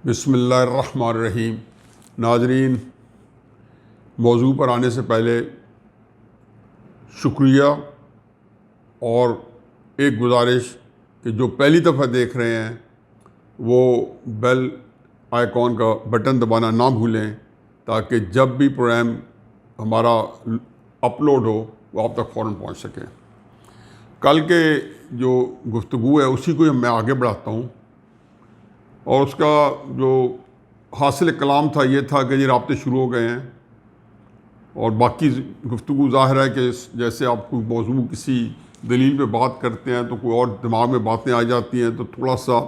बिस्मिल्लाहिर्रहमानिर्रहीम। नाज़रीन, मौजू पर आने से पहले शुक्रिया और एक गुजारिश कि जो पहली दफ़ा देख रहे हैं वो बेल आइकॉन का बटन दबाना ना भूलें ताकि जब भी प्रोग्राम हमारा अपलोड हो वो आप तक फ़ौरन पहुंच सके। कल के जो गुफ्तगू है उसी को मैं आगे बढ़ाता हूँ और उसका जो हासिल कलाम था ये था कि ये राब्ते शुरू हो गए हैं और बाकी गुफ्तगू ज़ाहिर है कि जैसे आप कोई मौजू किसी दलील पे बात करते हैं तो कोई और दिमाग में बातें आ जाती हैं तो थोड़ा सा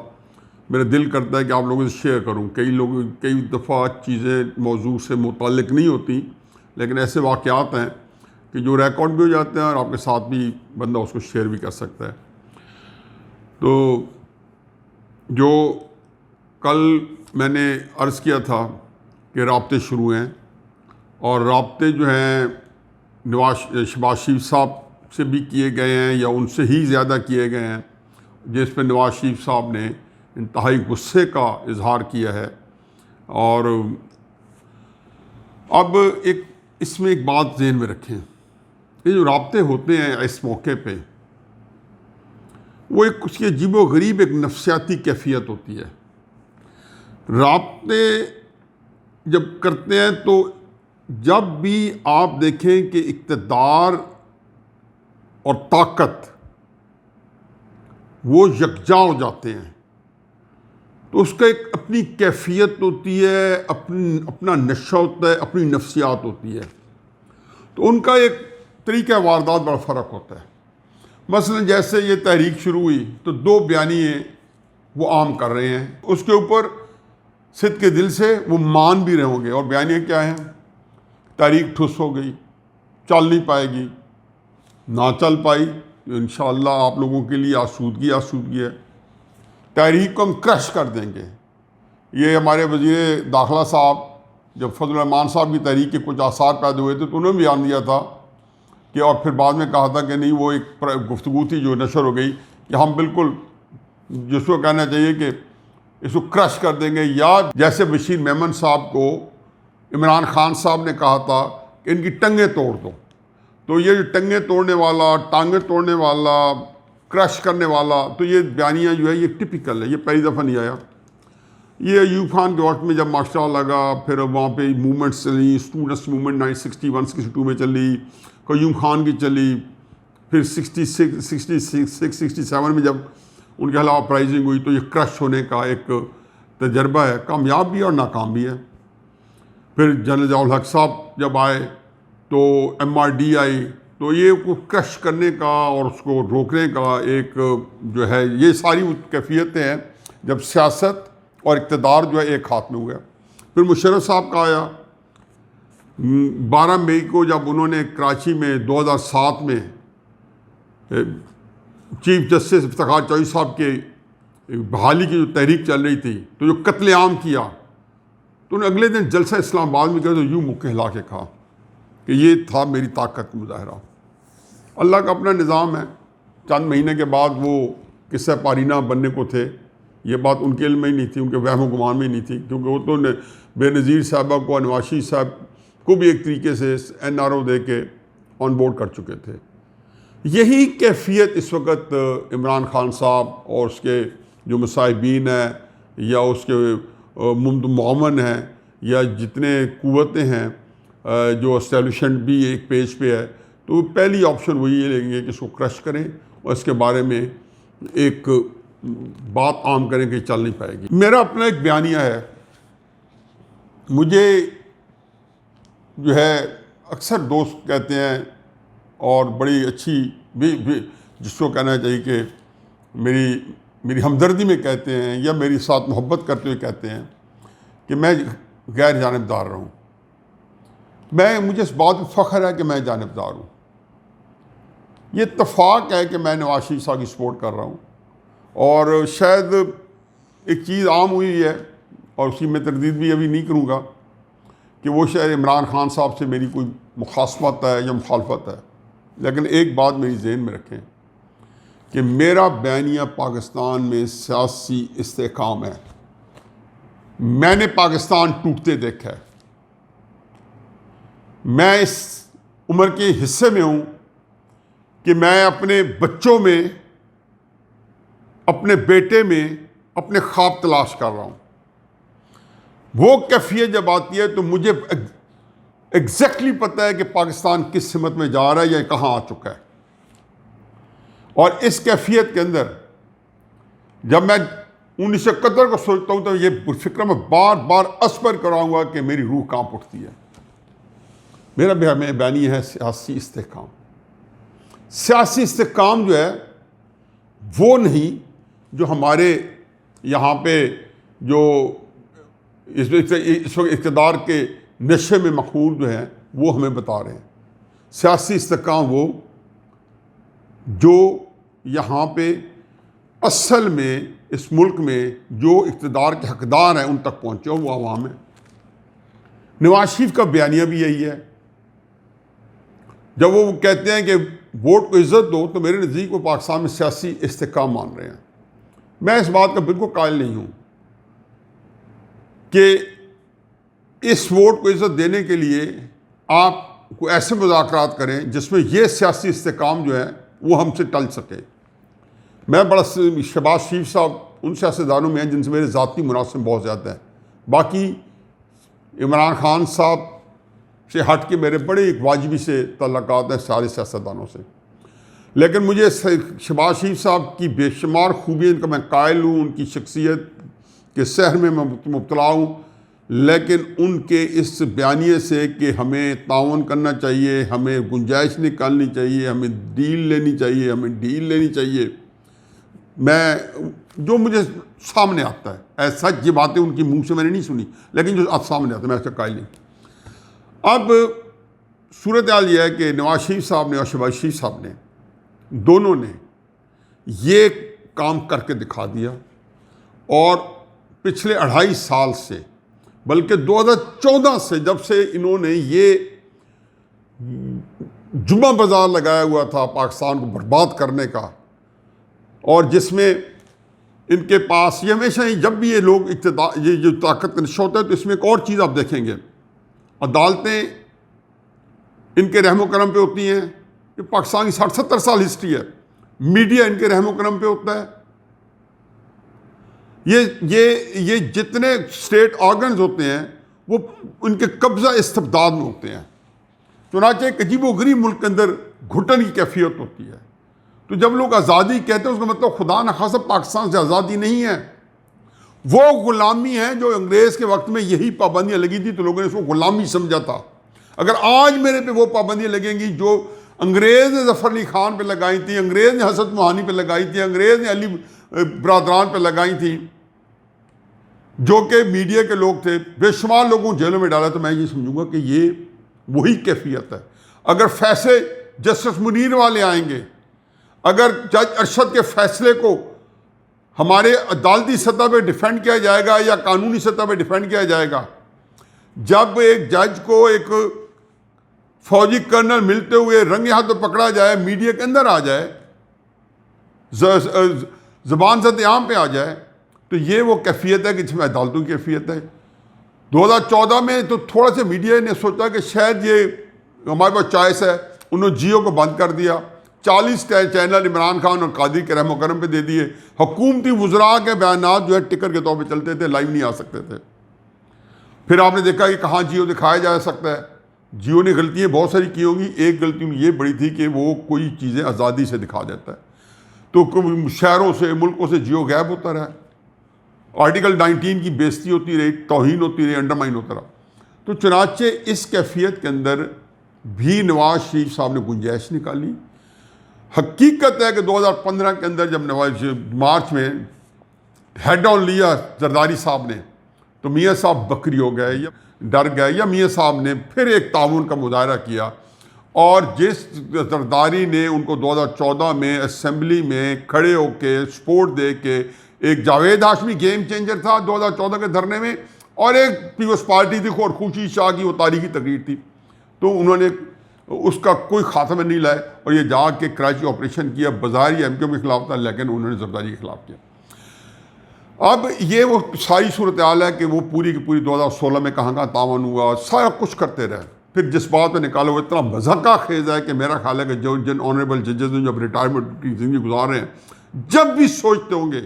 मेरा दिल करता है कि आप लोगों से शेयर करूं। कई दफ़ा चीज़ें मौजू से मुताल्लिक़ नहीं होती लेकिन ऐसे वाक़यात हैं कि जो रिकॉर्ड भी हो जाते हैं और आपके साथ भी बंदा उसको शेयर भी कर सकता है। तो जो कल मैंने अर्ज़ किया था कि राब्ते शुरू हैं और राब्ते जो हैं शहबाज शरीफ साहब से भी किए गए हैं या उनसे ही ज़्यादा किए गए हैं, जिस पर नवाज़ शरीफ साहब ने इंतहाई गुस्से का इजहार किया है। और अब इसमें एक बात ज़हन में रखें, ये जो राब्ते होते हैं इस मौके पे वो एक उसकी अजीबो-गरीब एक नफ्सियाती कैफियत होती है। राब्ते जब करते हैं तो जब भी आप देखें कि इक़्तिदार और ताकत वो यकजा हो जाते हैं तो उसका एक अपनी कैफियत होती है, अपना नशा होता है, अपनी नफ्सियात होती है। तो उनका एक तरीक़ा वारदात बड़ा फ़र्क होता है। मसलन जैसे ये तहरीक शुरू हुई तो दो बयानिए वो आम कर रहे हैं, उसके ऊपर सिद्क़ के दिल से वो मान भी रहे होंगे और बयानिए क्या हैं, तहरीक ठुस हो गई, चल नहीं पाएगी, ना चल पाई तो इंशाअल्लाह आप लोगों के लिए आसूदगी है, तहरीक को हम क्रश कर देंगे। ये हमारे वज़ीर दाखिला साहब जब फजल रहमान साहब की तहरीक के कुछ आसार पैदा हुए थे तो उन्होंने बयान दिया था कि, और फिर बाद में कहा था कि नहीं वो एक गुफ्तगू थी जो नशर हो गई कि हम बिल्कुल जिसको कहना चाहिए कि इसको क्रश कर देंगे। या जैसे बशीर मेमन साहब को इमरान खान साहब ने कहा था कि इनकी टंगें तोड़ दो, तो ये जो टंगें तोड़ने वाला, टांगें तोड़ने वाला, क्रश करने वाला, तो ये बयानियाँ जो है ये टिपिकल है, ये पहली दफ़ा नहीं आया। ये अयूब खान के वक्त में जब मास्टर लगा फिर वहाँ पे मूवमेंट्स चली, स्टूडेंट्स मूवमेंट 1961-62 में चली, अयूब खान की चली, फिर 66-67 में जब उनके खिलाफ अपराइजिंग हुई तो ये क्रश होने का एक तजर्बा है, कामयाब भी और नाकाम भी है। फिर जनरल ज़ियाउल हक साहब जब आए तो MRD आई, तो ये को क्रश करने का और उसको रोकने का एक जो है ये सारी कैफियतें हैं जब सियासत और इक़्तिदार जो है एक हाथ में हुआ। फिर मुशर्रफ साहब का आया 12 मई को जब उन्होंने कराची में 2007 में चीफ जस्टिस इफ्तिखार चौधरी साहब के बहाली की जो तहरीक चल रही थी तो जो कत्लेआम किया तो उन्हें अगले दिन जलसा इस्लामाबाद में गए तो यूँ मुक्के हिला के कहा कि ये था मेरी ताकत का मुजाहरा। अल्लाह का अपना निज़ाम है। चंद महीने के बाद वो किस्सा पारीना बनने को थे, ये बात उनके इल्म में ही नहीं थी, उनके वहम गुमान में ही नहीं थी, क्योंकि वो तो बेनज़ीर साहबा को नवाज़ शरीफ साहब को भी एक तरीके से NRO दे के ऑन बोर्ड कर चुके थे। यही कैफियत इस वक्त इमरान खान साहब और उसके जो मुसाहिबीन हैं या उसके मुआवन हैं या जितने कुव्वतें हैं जो एस्टेब्लिशमेंट भी एक पेज पे है, तो पहली ऑप्शन वही ये लेंगे कि इसको क्रश करें और इसके बारे में एक बात आम करें कि चल नहीं पाएगी। मेरा अपना एक बयानिया है, मुझे जो है अक्सर दोस्त कहते हैं और बड़ी अच्छी भी जिसको कहना चाहिए कि मेरी हमदर्दी में कहते हैं या मेरी साथ मोहब्बत करते हुए कहते हैं कि मैं गैर जानिबदार रहूँ। मुझे इस बात पर फ़ख्र है कि मैं जानिबदार हूँ। ये इत्तफ़ाक़ है कि मैं नवाज़ शरीफ साहब की सपोर्ट कर रहा हूँ और शायद एक चीज़ आम हुई है और उसकी मैं तरदीद भी अभी नहीं करूँगा कि वो शायद इमरान खान साहब से मेरी कोई मुखासमत है या मुखालफत है, लेकिन एक बात मेरी ज़हन में रखें कि मेरा बयानिया पाकिस्तान में सियासी इस्तेहकाम है। मैंने पाकिस्तान टूटते देखा है। मैं इस उम्र के हिस्से में हूं कि मैं अपने बच्चों में, अपने बेटे में अपने ख्वाब तलाश कर रहा हूं। वो कैफियत जब आती है तो मुझे एग्जैक्टली पता है कि पाकिस्तान किस सिमत में जा रहा है या कहां आ चुका है। और इस कैफियत के अंदर जब मैं 1971 को सोचता हूं तो ये फिक्र में बार बार असबर कराऊंगा कि मेरी रूह कांप उठती है। मेरा बयानी है सियासी इस्तेहकाम। सियासी इस्तेहकाम जो है वो नहीं जो हमारे यहाँ पे जो इस वक्त इक़्तिदार के नशे में मखूर जो हैं वो हमें बता रहे हैं। सियासी इस्तेहकाम वो जो यहाँ पे असल में इस मुल्क में जो इक़्तिदार के हकदार हैं उन तक पहुँचे वो आवाम है। नवाज शरीफ का बयानिया भी यही है। जब वो कहते हैं कि वोट को इज़्ज़त दो तो मेरे नज़दीक वो पाकिस्तान में सियासी इस्तेहकाम मान रहे हैं। मैं इस बात का बिल्कुल कायल नहीं हूँ कि इस वोट को इज़्ज़त देने के लिए आप कोई ऐसे मुज़ाकरात करें जिसमें ये सियासी इस्तेहकाम जो है वो हमसे टल सके। मैं बड़ा शहबाज शरीफ साहब उन सियासतदानों में हैं जिनसे मेरे ज़ाती मुनासिब बहुत ज़्यादा है। बाकी इमरान खान साहब से हट के मेरे बड़े एक वाजिबी से तल्लुकात हैं सारे सियासतदानों से। लेकिन मुझे शहबाज शरीफ साहब की बेशुमार खूबियाँ इनका मैं कायल हूँ, उनकी शख्सियत के सहर में मैं मुब्तला हूँ। लेकिन उनके इस बयानिए से कि हमें ताउन करना चाहिए, हमें गुंजाइश निकालनी चाहिए, हमें डील लेनी चाहिए, हमें डील लेनी चाहिए, मैं जो मुझे सामने आता है ऐसा ये बातें उनकी मुंह से मैंने नहीं सुनी, लेकिन जो अब सामने आता है मैं ऐसा कायल नहीं। अब सूरत हाल यह है कि नवाज शरीफ साहब ने और शहबाज शरीफ साहब ने दोनों ने ये काम करके दिखा दिया। और पिछले 2.5 साल से, बल्कि 2014 से, जब से इन्होंने ये जुम्मा बाजार लगाया हुआ था पाकिस्तान को बर्बाद करने का, और जिसमें इनके पास ये हमेशा ही जब भी ये लोग ये जो ताकत का नशा होता है तो इसमें एक और चीज़ आप देखेंगे, अदालतें इनके रहमो करम पे होती हैं। ये पाकिस्तान की 60-70 साल हिस्ट्री है। मीडिया इनके रहमो करम पे होता है। ये जितने स्टेट ऑर्गन्स होते हैं वो उनके कब्जा इस्तबदाद में होते हैं। चुनांचे एक अजीबोगरीब मुल्क के अंदर घुटन की कैफियत होती है। तो जब लोग आज़ादी कहते हैं उसका मतलब खुदा न खासा पाकिस्तान से आज़ादी नहीं है, वो गुलामी है जो अंग्रेज़ के वक्त में यही पाबंदियाँ लगी थी तो लोगों ने इसको गुलामी समझा था। अगर आज मेरे पे वो पाबंदियाँ लगेंगी जो अंग्रेज़ ने ज़फ़र अली खान पे लगाई थी, अंग्रेज़ ने हसन मोहानी पे लगाई थी, अंग्रेज़ ने अली बरादरान पे लगाई थी, जो कि मीडिया के लोग थे, बेशुमार लोगों को जेलों में डाला, तो मैं ये समझूंगा कि ये वही कैफियत है। अगर फैसले जस्टिस मुनीर वाले आएंगे, अगर जज अरशद के फैसले को हमारे अदालती सतह पे डिफेंड किया जाएगा या कानूनी सतह पे डिफेंड किया जाएगा, जब एक जज को एक फौजी कर्नल मिलते हुए रंगे हाथों पकड़ा जाए, मीडिया के अंदर आ जाए, ज़बान ज़द आम पे आ जाए, तो ये वो कैफियत है कि जिसमें अदालतों की कैफियत है। 2014 में तो थोड़ा सा मीडिया ने सोचा कि शायद ये हमारे पास चॉइस है, उन्होंने जियो को बंद कर दिया। 40 चैनल इमरान खान और कादिर के रहमो करम पे दे दिए। हुकूमती वज़रा के बयानात जो है टिकर के तौर पे चलते थे, लाइव नहीं आ सकते थे। फिर आपने देखा कि कहाँ जियो दिखाया जा सकता है। जियो ने गलतियाँ बहुत सारी की होंगी, एक गलती ये बड़ी थी कि वो कोई चीज़ें आज़ादी से दिखा देता है, तो शहरों से मुल्कों से जियो गायब होता रहा। आर्टिकल 19 की बेइज्जती होती रही, तौहीन होती रही, अंडरमाइन होता रहा। तो चुनाचे इस कैफियत के अंदर भी नवाज शरीफ साहब ने गुंजाइश निकाली। हकीकत है कि 2015 के अंदर जब मार्च में हेड ऑन लिया जरदारी साहब ने, तो मियाँ साहब बकरी हो गए या डर गए, या मियाँ साहब ने फिर एक ताउन का मुजाहरा किया। और जिस जरदारी ने उनको 2014 में असम्बली में खड़े होकर सपोर्ट दे के, एक जावेद हाशमी गेम चेंजर था 2014 के धरने में, और एक पीपल्स पार्टी थी और खुशी शाह की वो तारीखी तकरीर थी, तो उन्होंने उसका कोई खात्मा नहीं लाया और ये जाके कराची ऑपरेशन किया। बाज़ार ही एमक्यू के खिलाफ था, लेकिन उन्होंने जरदारी के खिलाफ किया। अब ये वो सारी सूरत हाल है कि वो पूरी की पूरी 2016 में कहाँ कहाँ तावन हुआ, सारा कुछ करते रहे। फिर जिस बात पे निकालो वो इतना मजाका खेज है कि मेरा ख्याल है कि जो जिन ऑनरेबल जजेस ने जब रिटायरमेंट की ज़िंदगी गुजार रहे हैं, जब भी सोचते होंगे,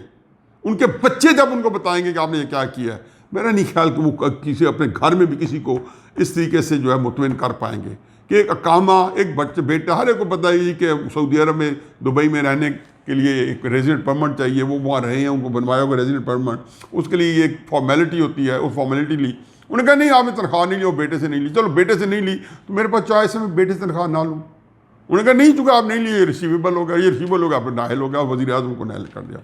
उनके बच्चे जब उनको बताएंगे कि आपने ये क्या किया है, मेरा नहीं ख्याल कि वो किसी अपने घर में भी किसी को इस तरीके से जो है मुतमिन कर पाएंगे कि एक अकामा, एक बच्चे बेटा, हर एक को पता है कि सऊदी अरब में, दुबई में रहने के लिए एक रेजिडेंट परमिट चाहिए, वो वहाँ रहे हैं, उनको बनवाया होगा रेजिडेंट परमिट, उसके लिए एक फॉर्मेलिटी होती है, उस फॉर्मेलिटी ली। उन्होंने कहा नहीं आपने तनख्वाह नहीं ली, वो बेटे से नहीं ली, चलो बेटे से नहीं ली तो मेरे पास चॉइस है मैं बेटे से तनख्वाह ना लूँ। उन्होंने कहा नहीं चूँकि आप नहीं लिए, रिसीवेबल हो गया, ये रिसीवेबल हो गया, आपने नाहल हो गया, वज़ीर आज़म को नाहल कर दिया।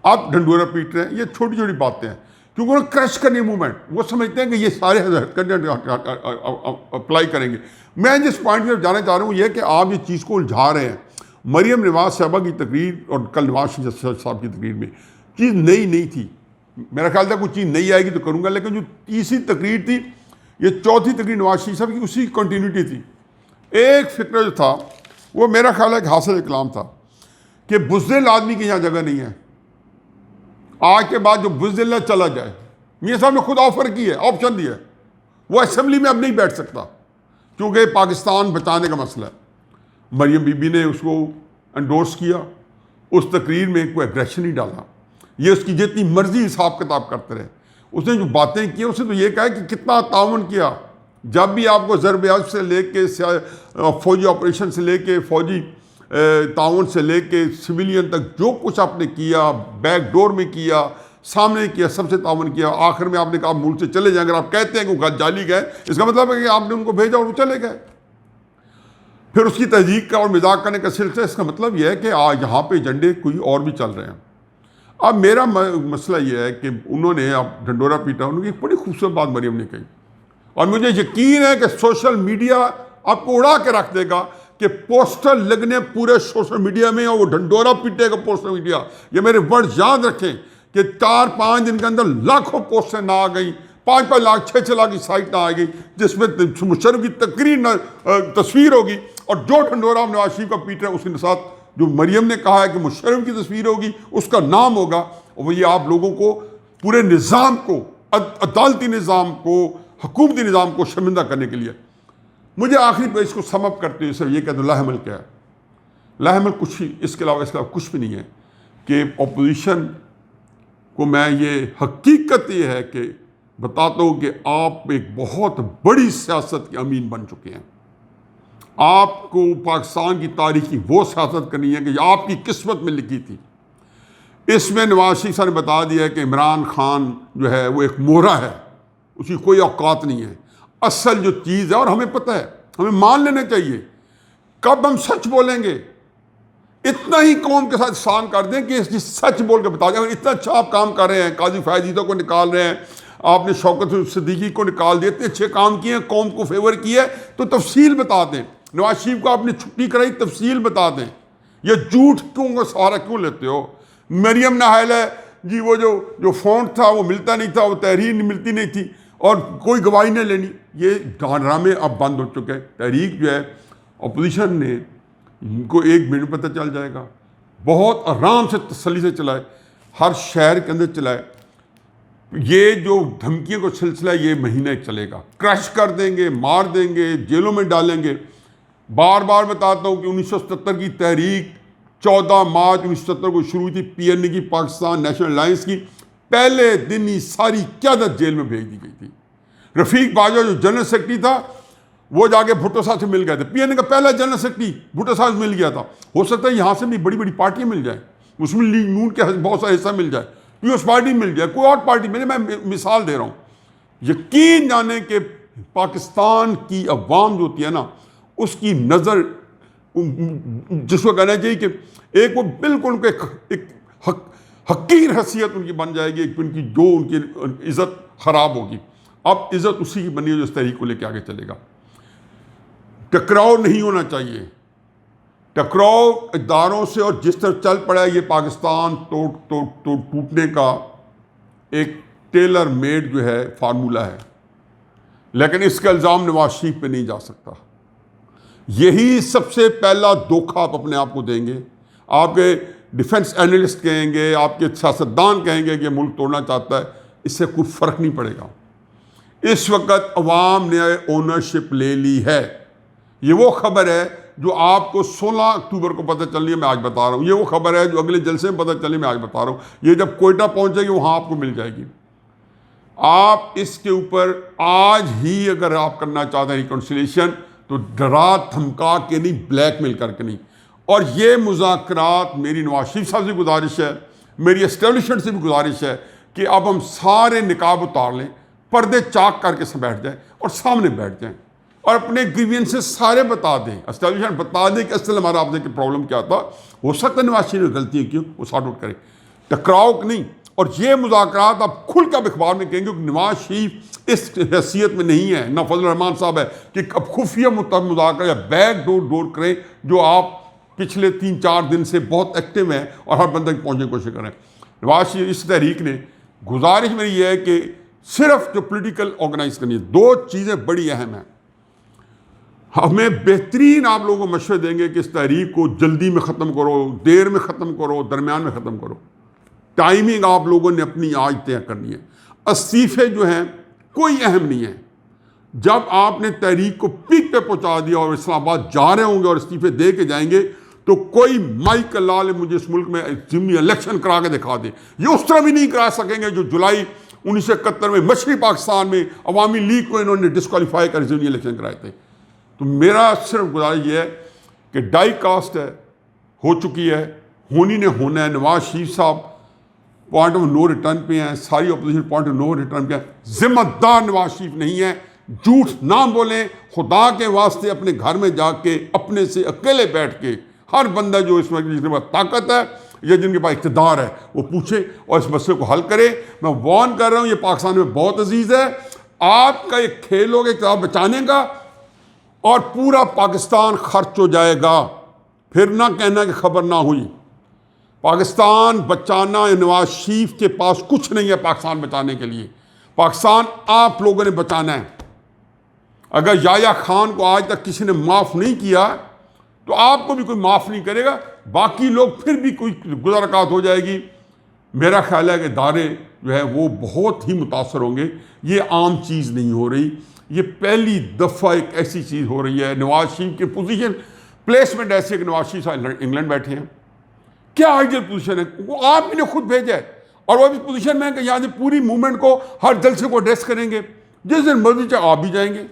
आप ढंडोरा पीट रहे हैं, ये छोटी छोटी बातें हैं क्योंकि उन्होंने क्रश करनी मूवमेंट, वो समझते हैं कि ये सारे अप्लाई करेंगे। मैं जिस पॉइंट में जाना चाह रहा हूँ यह कि आप ये चीज़ को उलझा रहे हैं। मरियम नवाज साहबा की तकरीर और कल नवाज शरीफ साहब की तकरीर में चीज़ नई नहीं थी। मेरा ख्याल था कुछ चीज़ नई आएगी तो करूँगा, लेकिन जो तीसरी तकरीर थी, ये चौथी तकरीर नवाज शरीफ साहब की, उसी की कंटिन्यूटी थी। एक फिक्र जो था वो मेरा ख्याल है कि हासिल कलाम था कि बुज़दिल आदमी की यहाँ जगह नहीं है। आज के बाद जो बुज़दिल चला जाए, मियाँ साहब ने खुद ऑफर की है, ऑप्शन दिया है, वो असेंबली में अब नहीं बैठ सकता क्योंकि पाकिस्तान बचाने का मसला है। मरियम बीबी ने उसको एंडोर्स किया, उस तकरीर में कोई एग्रेशन नहीं डाला, ये उसकी जितनी मर्जी हिसाब किताब करते रहे। उसने जो बातें की उसने तो ये कहा कि कितना तावन किया, जब भी आपको ज़रब से लेके फौजी ऑपरेशन से लेके फौजी ताउन से लेके सिविलियन तक जो कुछ आपने किया, बैक डोर में किया, सामने किया, सबसे ताउन किया। आखिर में आपने कहा मुल्क से चले जाए। अगर आप कहते हैं कि वो जाली गए, इसका मतलब है कि आपने उनको भेजा और वो चले गए। फिर उसकी तहजीक का और मजाक करने का सिलसिला, इसका मतलब यह है कि आज यहाँ पे एजेंडे कोई और भी चल रहे हैं। अब मेरा मसला यह है कि उन्होंने अब ढंडोरा पीटा, उन्होंने एक बड़ी खूबसूरत बात मरियम ने कही और मुझे यकीन है कि सोशल मीडिया आपको उड़ा के रख देगा कि पोस्टर लगने पूरे सोशल मीडिया में और वो ढंडोरा पीटेगा पोस्टर मीडिया। ये मेरे वर्ड याद रखें कि 4-5 दिन के अंदर लाखों पोस्टर ना आ गई, 5-5 लाख 6-6 लाख की साइट ना आ गई जिसमें मुशर्रफ की तकरीर तस्वीर होगी और जो ढंडोरा नवाज शरीफ का पीट रहा है उसके साथ जो मरियम ने कहा है कि मुशर्रफ की तस्वीर होगी, उसका नाम होगा। और वो ये आप लोगों को, पूरे निज़ाम को, अदालती निज़ाम को, हुकूमती निज़ाम को शर्मिंदा करने के लिए। मुझे आखिरी पे इसको समअप करते हुए सिर्फ ये कहते लाहमल क्या है। लाहमल कुछ ही, इसके अलावा कुछ भी नहीं है कि अपोजिशन को मैं ये हकीकत ये है कि बताता हूँ कि आप एक बहुत बड़ी सियासत के अमीन बन चुके हैं। आपको पाकिस्तान की तारीख की वो सियासत करनी है कि आपकी किस्मत में लिखी थी। इसमें नवाज शरीफ साहब ने बता दिया है कि इमरान खान जो है वो एक मोहरा है, उसकी कोई औकात नहीं है। असल जो चीज़ है, और हमें पता है, हमें मान लेना चाहिए, कब हम सच बोलेंगे, इतना ही कौम के साथ एहसान कर दें कि इसकी सच बोल के बता दें। इतना अच्छा आप काम कर रहे हैं, काजी फायजीदा को निकाल रहे हैं, आपने शौकत सिद्दीकी को निकाल दिए, इतने अच्छे काम किए, कौम को फेवर किया है, तो तफसील बता दें। नवाज शरीफ को आपने छुट्टी कराई, तफसील बता दें। ये झूठ क्यों का सहारा क्यों लेते हो? मरियम नाहल है जी, वो जो फ़ॉन्ट था वो मिलता नहीं था, वो तहरीर मिलती नहीं थी और कोई गवाही नहीं लेनी। ये ड्रामे अब बंद हो चुके हैं। तहरीक जो है अपोजिशन ने, इनको 1 मिनट पता चल जाएगा, बहुत आराम से तसल्ली से चलाए, हर शहर के अंदर चलाए। ये जो धमकियों का सिलसिला ये महीने चलेगा, क्रश कर देंगे, मार देंगे, जेलों में डालेंगे। बार बार बताता हूँ कि 1977 की तहरीक 14 मार्च 1970 को शुरू हुई थी, PNA की, पाकिस्तान नेशनल अलायंस की। पहले दिन ही सारी क़यादत जेल में भेज दी गई थी। रफ़ीक बाजवा जो जनरल सेक्रेटरी था वो जाके भुट्टो साहब से मिल गए थे। PNA का पहला जनरल सेक्रेटरी भुट्टो साहब से मिल गया था। हो सकता है यहाँ से भी बड़ी बड़ी पार्टियाँ मिल जाएँ, मुस्लिम लीग नून के बहुत सारा हिस्सा मिल जाए, पीपल्स पार्टी मिल जाए, कोई और पार्टी मिले। मैं मिसाल दे रहा हूँ। यकीन जाने कि पाकिस्तान की अवाम जो होती है ना, उसकी नज़र जिसको कहना चाहिए कि एक वो बिल्कुल एक हकीर हैसियत उनकी बन जाएगी, एक उनकी जो उनकी इज़्ज़त ख़राब होगी। अब इज़्ज़त उसी की बनी है जो इस तहरीक को लेकर आगे चलेगा। टकराव नहीं होना चाहिए, टकराव इदारों से, और जिस तरह चल पड़ा है ये पाकिस्तान टूटने का एक टेलर मेड जो है फार्मूला है। लेकिन इसका इल्ज़ाम नवाज शरीफ पे नहीं जा सकता। यही सबसे पहला धोखा आप अपने आप को देंगे। आपके डिफेंस एनालिस्ट कहेंगे, आपके सियासतदान कहेंगे कि मुल्क तोड़ना चाहता है, इससे कोई फ़र्क नहीं पड़ेगा। इस वक्त अवाम ने ओनरशिप ले ली है। ये वो खबर है जो आपको 16 अक्टूबर को पता चल रही है, मैं आज बता रहा हूँ। ये वो खबर है जो अगले जलसे में पता चली, मैं आज बता रहा हूँ। ये जब कोयटा पहुँचेगी वहाँ आपको मिल जाएगी। आप इसके ऊपर आज ही अगर आप करना चाहते हैं रिकॉन्सिलिएशन, तो डरा धमका के नहीं, ब्लैकमेल करके नहीं। और ये मुज़ाकरात, मेरी नवाज शरीफ साहब से गुजारिश है, मेरी एस्टेब्लिशमेंट से भी गुजारिश है कि अब हम सारे निकाब उतार लें, पर्दे चाक करके से बैठ जाएं और सामने बैठ जाएं और अपने ग्रीवियंसेस सारे बता दें। एस्टेब्लिशमेंट बता दें कि असल हमारा आपसे की प्रॉब्लम क्या था। हो सकता है नवाज शरीफ में गलती है, क्यों, वो सॉर्ट आउट करें, टकराव नहीं। और ये मुज़ाकरात आप खुल कर अखबार में कहेंगे कि नवाज शरीफ इस हैसियत में नहीं है, ना फजल रहमान साहब है कि अब खुफिया मुज़ाकरा या बैक डोर करें, जो आप पिछले 3-4 दिन से बहुत एक्टिव हैं और हर बंदे तक पहुँचने की कोशिश करें। नवाज शरीफ इस तहरीक ने, गुजारिश मेरी ये है कि सिर्फ जो पॉलिटिकल ऑर्गेनाइज करनी है, 2 चीज़ें बड़ी अहम हैं। हमें बेहतरीन आप लोगों को मशवरे देंगे कि इस तहरीक को जल्दी में ख़त्म करो, देर में ख़त्म करो, दरमियान में ख़त्म करो। टाइमिंग आप लोगों ने अपनी आज तय करनी है। इस्तीफे जो हैं कोई अहम नहीं है। जब आपने तहरीक को पीक पे पहुंचा दिया और इस्लामाबाद जा रहे होंगे और इस्तीफे दे के जाएंगे, तो कोई माइक लाल मुझे इस मुल्क में ज़िमनी इलेक्शन करा के दिखा दे। ये उस तरह भी नहीं करा सकेंगे जो जुलाई 1971 में मशरक़ी पाकिस्तान में अवामी लीग को इन्होंने डिस्क्वालीफाई कर ज़िमनी इलेक्शन कराए थे। तो मेरा सिर्फ गुजारिश ये है कि डाई कास्ट है, हो चुकी है, होनी ने होना है। नवाज शरीफ साहब पॉइंट ऑफ नो रिटर्न पे हैं, सारी opposition point of no return पे है। जिम्मेदार नवाज शरीफ नहीं है। झूठ ना बोलें, खुदा के वास्ते अपने घर में जाके अपने से अकेले बैठ के हर बंदा जो इसमें जिसके पास ताकत है या जिनके पास इक़्तिदार है वो पूछे और इस मसले को हल करे। मैं वार्न कर रहा हूँ, ये पाकिस्तान में बहुत अजीज़ है। आपका ये खेल होगा किताब बचाने का और पूरा पाकिस्तान खर्च हो जाएगा। फिर ना कहना कि खबर ना हुई। पाकिस्तान बचाना, नवाज शरीफ के पास कुछ नहीं है पाकिस्तान बचाने के लिए। पाकिस्तान आप लोगों ने बचाना है। अगर याया खान को आज तक किसी ने माफ़ नहीं किया तो आपको भी कोई माफ़ नहीं करेगा। बाकी लोग फिर भी कोई गुज़रकात हो जाएगी। मेरा ख्याल है कि इदारे जो है वो बहुत ही मुतासर होंगे। ये आम चीज़ नहीं हो रही, ये पहली दफ़ा एक ऐसी चीज़ हो रही है। नवाज शरीफ की पोजीशन प्लेसमेंट ऐसी है कि नवाज शरीफ साहब इंग्लैंड बैठे हैं। क्या आइडियल पोजीशन है, वो आप ही ने खुद भेजा है। और वो इस पोजीशन में है कि यहाँ से पूरी मूवमेंट को, हर जलसे को एड्रेस करेंगे। जिस दिन मर्जी चाहे आप भी जाएंगे।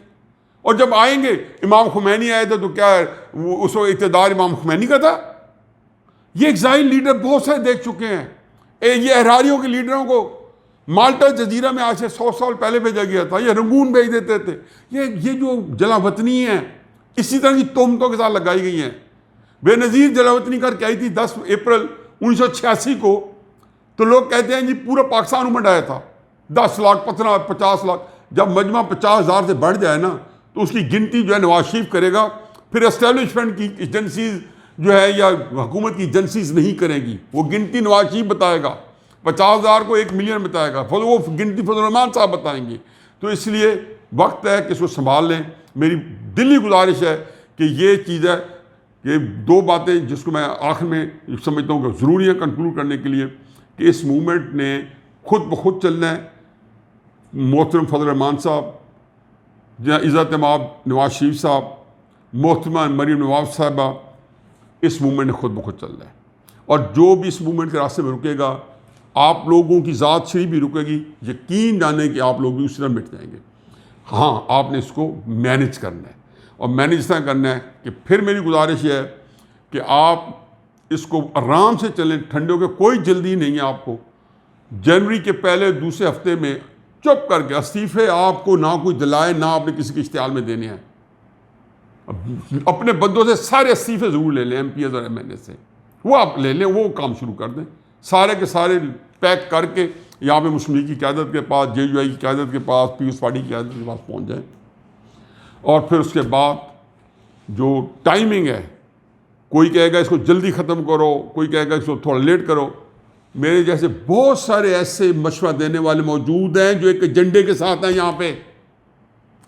और जब आएंगे, इमाम खुमैनी आए थे तो क्या वो उस वक्त इक़्तिदार इमाम खुमैनी का था? ये एग्जाइल लीडर बहुत सारे देख चुके हैं। ये अहरारियों के लीडरों को माल्टा जजीरा में आज से 100 साल पहले भेजा गया था। ये रंगून भेज देते थे। ये जो जलावतनी है, इसी तरह की तोहमतों के साथ लगाई गई हैं। बेनज़ीर जलावतनी करके आई थी 10 अप्रैल 1986 को। तो लोग कहते हैं जी पूरा पाकिस्तान उमड़ आया था, 10 लाख 50 लाख। जब मजमा 50,000 से बढ़ जाए ना, तो उसकी गिनती जो है नवाज शरीफ करेगा। फिर एस्टेब्लिशमेंट की एजेंसीज जो है या हुकूमत की एजेंसीज नहीं करेगी, वो गिनती नवाज शरीफ बताएगा। 50,000 को 1 मिलियन बताएगा, फिर वो गिनती फजल रहमान साहब बताएंगे। तो इसलिए वक्त है कि इसको संभाल लें। मेरी दिली गुजारिश है कि ये चीज़ है, ये 2 बातें जिसको मैं आखिर में समझता हूँ कि ज़रूरी है कंक्लूड करने के लिए, कि इस मूवमेंट ने खुद ब खुद चलना है। मोहतरम फजल रहमान साहब, इज़्ज़त इमाम नवाज शरीफ साहब, मोहतरमा मरीम नवाज साहबा, इस मूवमेंट ने खुद ब खुद चलना है। और जो भी इस मूवमेंट के रास्ते में रुकेगा, आप लोगों की ज़ात शरीफ भी रुकेगी। यकीन जाने कि आप लोग भी उसी तरह मिट जाएंगे। हाँ, आपने इसको मैनेज करना है। और मैनेज इस तरह करना है कि फिर मेरी गुजारिश है कि आप इसको आराम से चलें। ठंडियों के कोई जल्दी नहीं है आपको। जनवरी के पहले दूसरे हफ्ते में चुप करके इस्तीफे आपको ना कोई दिलाए, ना आपने किसी के इश्तिहार में देने हैं। अपने बंदों से सारे इस्तीफे ज़रूर ले लें, MPs और MNA से, वो आप ले लें, वो काम शुरू कर दें। सारे के सारे पैक करके यहाँ पे मुस्लिम लीग की क़यादत के पास, JUI की क़यादत के पास, पीपल्स पार्टी की क़यादत के पास पहुँच जाएँ। और फिर उसके बाद जो टाइमिंग है, कोई कहेगा इसको जल्दी ख़त्म करो, कोई कहेगा इसको थोड़ा लेट करो। मेरे जैसे बहुत सारे ऐसे मशवरा देने वाले मौजूद हैं जो एक एजेंडे के साथ हैं यहाँ पे।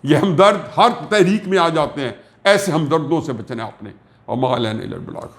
ये हमदर्द हर तहरीक में आ जाते हैं। ऐसे हमदर्दों से बचना आपने। और माल